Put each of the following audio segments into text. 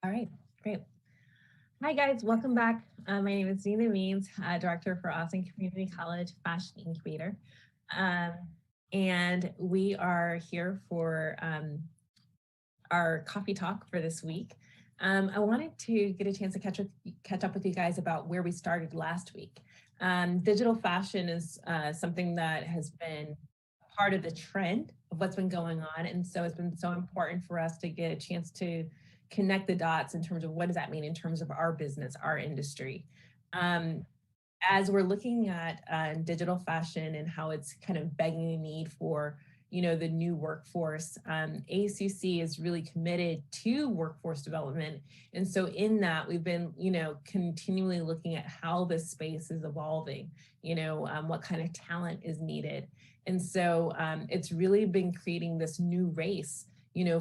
All right, great. Hi guys, welcome back. My name is Nina Means, Director for Austin Community College Fashion Incubator. Um, and we are here for our coffee talk for this week. I wanted to get a chance to catch up with you guys about where we started last week. Digital fashion is something that has been part of the trend of what's been going on. And so it's been so important for us to get a chance to connect the dots in terms of what does that mean in terms of our business, our industry. Um, as we're looking at digital fashion and how it's kind of begging a need for, the new workforce, ACC is really committed to workforce development. And so in that, we've been, continually looking at how this space is evolving, what kind of talent is needed. And so it's really been creating this new race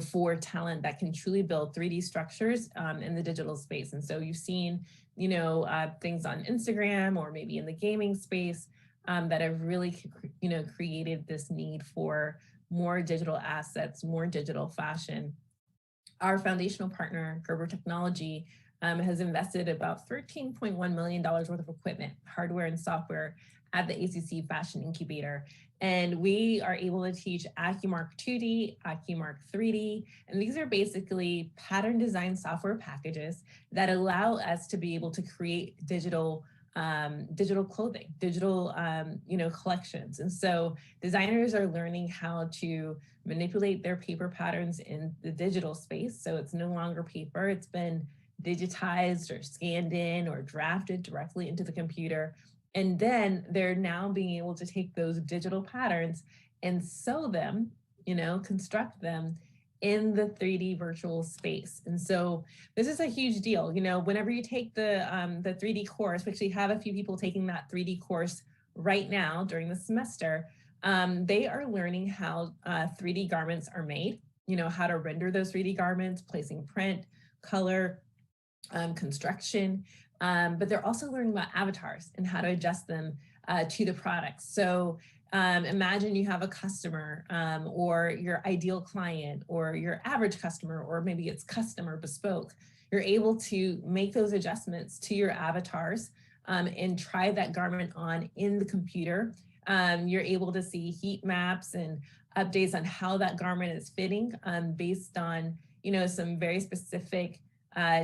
for talent that can truly build 3D structures in the digital space. And so you've seen, things on Instagram or maybe in the gaming space that have really, created this need for more digital assets, more digital fashion. Our foundational partner, Gerber Technology, has invested about $13.1 million worth of equipment, hardware and software at the ACC Fashion Incubator. And we are able to teach AccuMark 2D, AccuMark 3D, and these are basically pattern design software packages that allow us to be able to create digital clothing, digital, collections. And so designers are learning how to manipulate their paper patterns in the digital space. So it's no longer paper, it's been digitized or scanned in or drafted directly into the computer. And then they're now being able to take those digital patterns and sew them, construct them in the 3D virtual space. And so this is a huge deal. Whenever you take the 3D course, we actually have a few people taking that 3D course right now during the semester. They are learning how 3D garments are made, how to render those 3D garments, placing print, color, construction, but they're also learning about avatars and how to adjust them to the products. So imagine you have a customer or your ideal client or your average customer, or maybe it's custom or bespoke. You're able to make those adjustments to your avatars and try that garment on in the computer. You're able to see heat maps and updates on how that garment is fitting based on, some very specific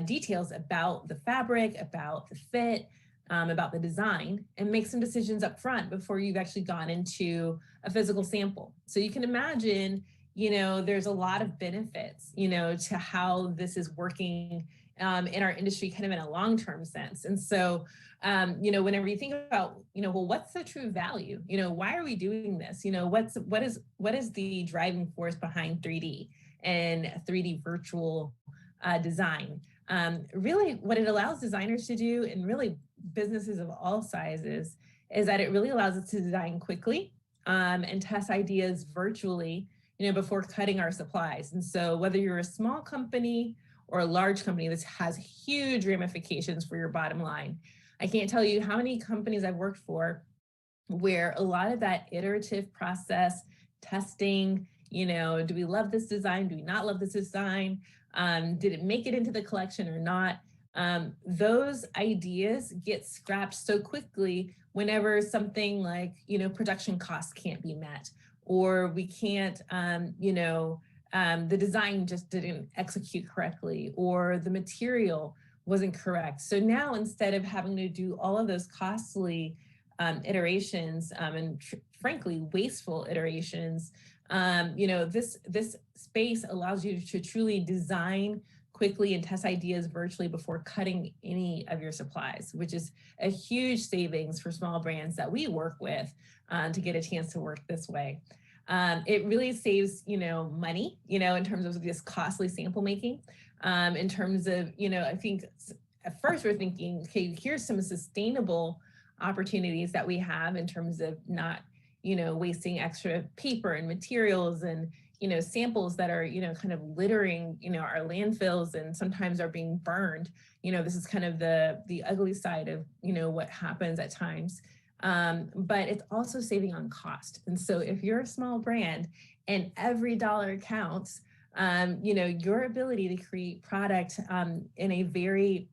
details about the fabric, about the fit, about the design, and make some decisions up front before you've actually gone into a physical sample. So you can imagine, there's a lot of benefits, to how this is working in our industry kind of in a long-term sense. And so, whenever you think about, well, what's the true value? Why are we doing this? What is the driving force behind 3D and 3D virtual design? Really what it allows designers to do, and really businesses of all sizes, is that it really allows us to design quickly and test ideas virtually, before cutting our supplies. And so whether you're a small company or a large company, this has huge ramifications for your bottom line. I can't tell you how many companies I've worked for where a lot of that iterative process, testing, do we love this design? Do we not love this design? Did it make it into the collection or not? Those ideas get scrapped so quickly whenever something like, production costs can't be met, or we can't, the design just didn't execute correctly, or the material wasn't correct. So now instead of having to do all of those costly iterations and frankly, wasteful iterations, this space allows you to truly design quickly and test ideas virtually before cutting any of your supplies, which is a huge savings for small brands that we work with to get a chance to work this way. It really saves, money, in terms of this costly sample making, in terms of, I think at first we're thinking, okay, here's some sustainable opportunities that we have in terms of not, wasting extra paper and materials and, samples that are, kind of littering, our landfills and sometimes are being burned. This is kind of the ugly side of, what happens at times. But it's also saving on cost. And so if you're a small brand and every dollar counts, Your ability to create product in a very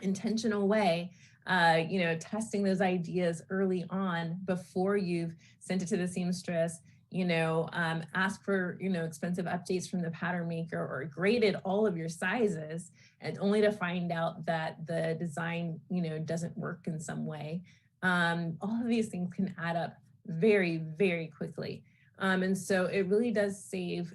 intentional way, testing those ideas early on before you've sent it to the seamstress, ask for, expensive updates from the pattern maker or graded all of your sizes and only to find out that the design, doesn't work in some way. All of these things can add up very, very quickly. And so it really does save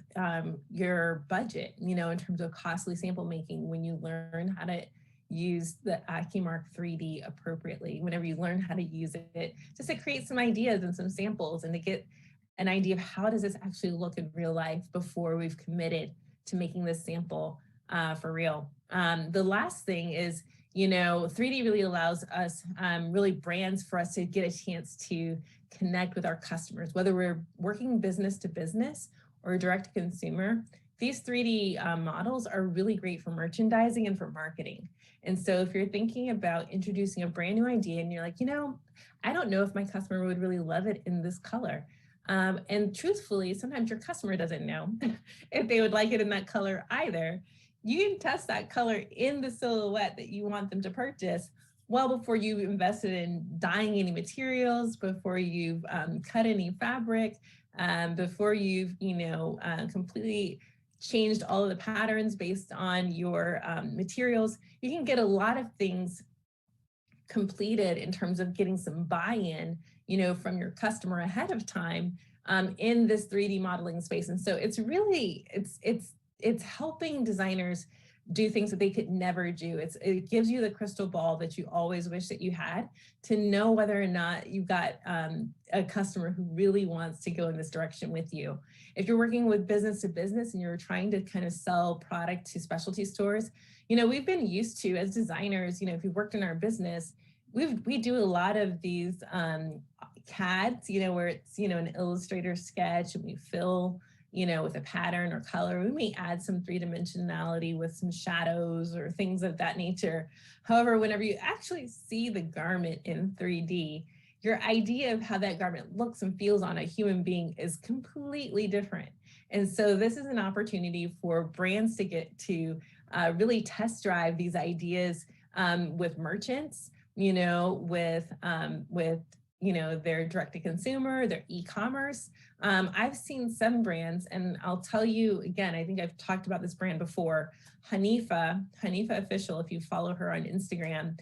your budget, in terms of costly sample making when you learn how to use the AccuMark 3D appropriately, whenever you learn how to use it, just to create some ideas and some samples and to get an idea of how does this actually look in real life before we've committed to making this sample for real. The last thing is, 3D really allows us, really brands for us to get a chance to connect with our customers, whether we're working business to business or direct to consumer. These 3D models are really great for merchandising and for marketing. And so if you're thinking about introducing a brand new idea and you're like, I don't know if my customer would really love it in this color. And truthfully, sometimes your customer doesn't know if they would like it in that color either. You can test that color in the silhouette that you want them to purchase well before you've invested in dyeing any materials, before you've cut any fabric, before you've, completely changed all of the patterns based on your materials. You can get a lot of things completed in terms of getting some buy-in, from your customer ahead of time in this 3D modeling space. And so it's really, it's helping designers do things that they could never do. It gives you the crystal ball that you always wish that you had to know whether or not you got a customer who really wants to go in this direction with you. If you're working with business to business and you're trying to kind of sell product to specialty stores, we've been used to as designers, if you've worked in our business, we do a lot of these CADs, where it's, an Illustrator sketch and we fill, with a pattern or color. We may add some three-dimensionality with some shadows or things of that nature. However, whenever you actually see the garment in 3D, your idea of how that garment looks and feels on a human being is completely different. And so this is an opportunity for brands to get to really test drive these ideas with merchants, with their direct to consumer, their e-commerce. I've seen some brands, and I'll tell you again, I think I've talked about this brand before, Hanifa Official, if you follow her on Instagram,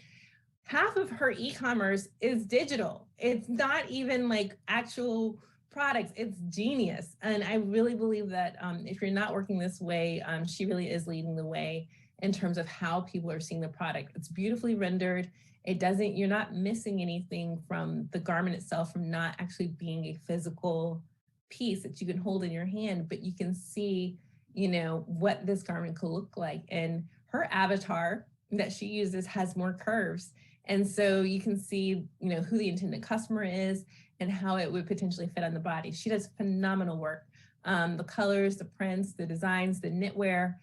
half of her e-commerce is digital. It's not even like actual products, it's genius. And I really believe that if you're not working this way, she really is leading the way in terms of how people are seeing the product. It's beautifully rendered. You're not missing anything from the garment itself, from not actually being a physical piece that you can hold in your hand, but you can see, what this garment could look like. And her avatar that she uses has more curves. And so you can see, who the intended customer is and how it would potentially fit on the body. She does phenomenal work. The colors, the prints, the designs, the knitwear,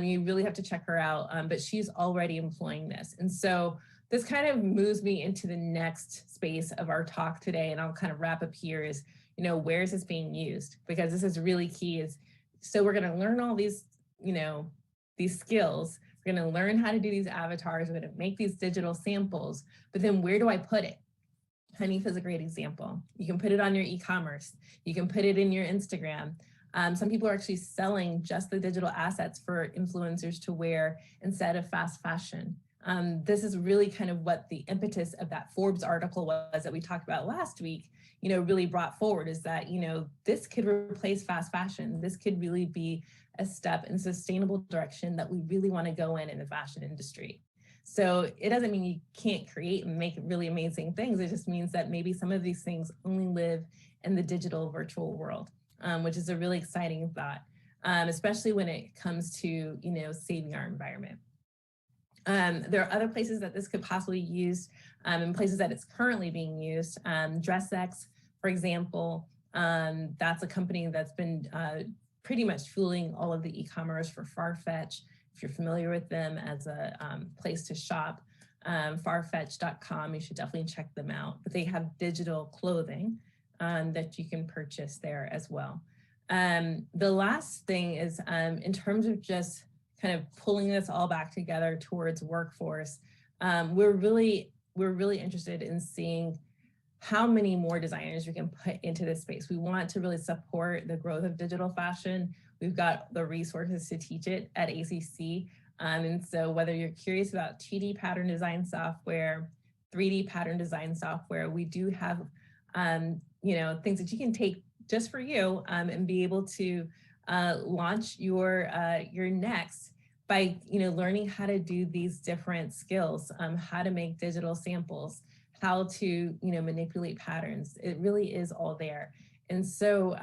you really have to check her out, but she's already employing this. And so this kind of moves me into the next space of our talk today, and I'll kind of wrap up here is, where is this being used? Because this is really key. So we're going to learn all these, these skills. We're going to learn how to do these avatars. We're going to make these digital samples, but then where do I put it? Hanifa is a great example. You can put it on your e-commerce. You can put it in your Instagram. Some people are actually selling just the digital assets for influencers to wear instead of fast fashion. This is really kind of what the impetus of that Forbes article was that we talked about last week, really brought forward, is that, this could replace fast fashion. This could really be a step in sustainable direction that we really want to go in the fashion industry. So it doesn't mean you can't create and make really amazing things. It just means that maybe some of these things only live in the digital virtual world, which is a really exciting thought, especially when it comes to, saving our environment. There are other places that this could possibly be used, in places that it's currently being used. DressX, for example, that's a company that's been pretty much fueling all of the e-commerce for Farfetch. If you're familiar with them as a place to shop, farfetch.com, you should definitely check them out. But they have digital clothing that you can purchase there as well. The last thing is in terms of just kind of pulling this all back together towards workforce, we're really interested in seeing how many more designers we can put into this space. We want to really support the growth of digital fashion. We've got the resources to teach it at ACC. And so whether you're curious about 2D pattern design software, 3D pattern design software, we do have things that you can take just for you and be able to launch your next by learning how to do these different skills, how to make digital samples, how to manipulate patterns. It really is all there. And so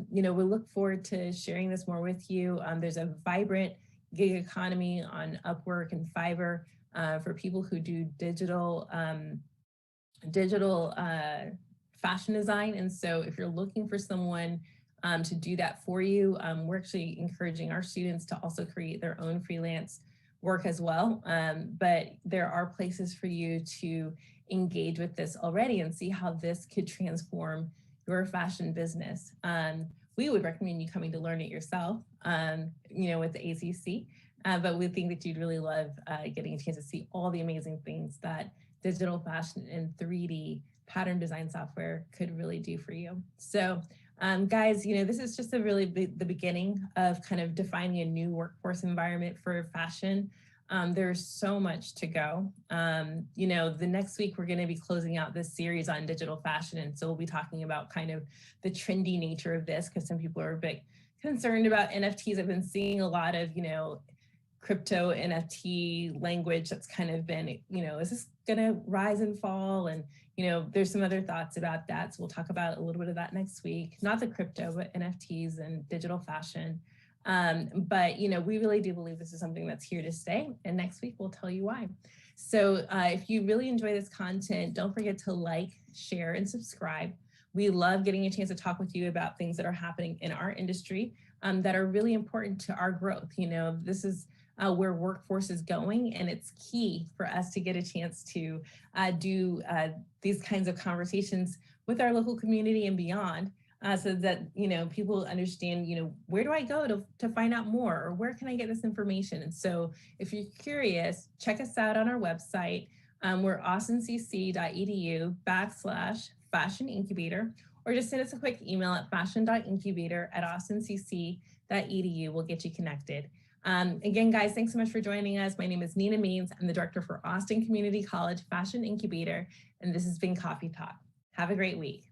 we look forward to sharing this more with you. There's a vibrant gig economy on Upwork and Fiverr for people who do digital fashion design. And so if you're looking for someone to do that for you, we're actually encouraging our students to also create their own freelance work as well. But there are places for you to engage with this already and see how this could transform your fashion business. We would recommend you coming to learn it yourself, with the ACC, but we think that you'd really love getting a chance to see all the amazing things that digital fashion and 3D pattern design software could really do for you. So guys, this is just the beginning of kind of defining a new workforce environment for fashion. There's so much to go. The next week we're going to be closing out this series on digital fashion. And so we'll be talking about kind of the trendy nature of this because some people are a bit concerned about NFTs. I've been seeing a lot of, crypto NFT language that's kind of been, is this going to rise and fall? And, there's some other thoughts about that. So we'll talk about a little bit of that next week, not the crypto, but NFTs and digital fashion. But, we really do believe this is something that's here to stay. And next week, we'll tell you why. So if you really enjoy this content, don't forget to like, share, and subscribe. We love getting a chance to talk with you about things that are happening in our industry that are really important to our growth. This is where workforce is going, and it's key for us to get a chance to do these kinds of conversations with our local community and beyond. So that, people understand, where do I go to find out more, or where can I get this information? And so if you're curious, check us out on our website. We're austincc.edu/fashion incubator, or just send us a quick email at fashion.incubator@austincc.edu. We'll get you connected. Again, guys, thanks so much for joining us. My name is Nina Means. I'm the director for Austin Community College Fashion Incubator, and this has been Coffee Talk. Have a great week.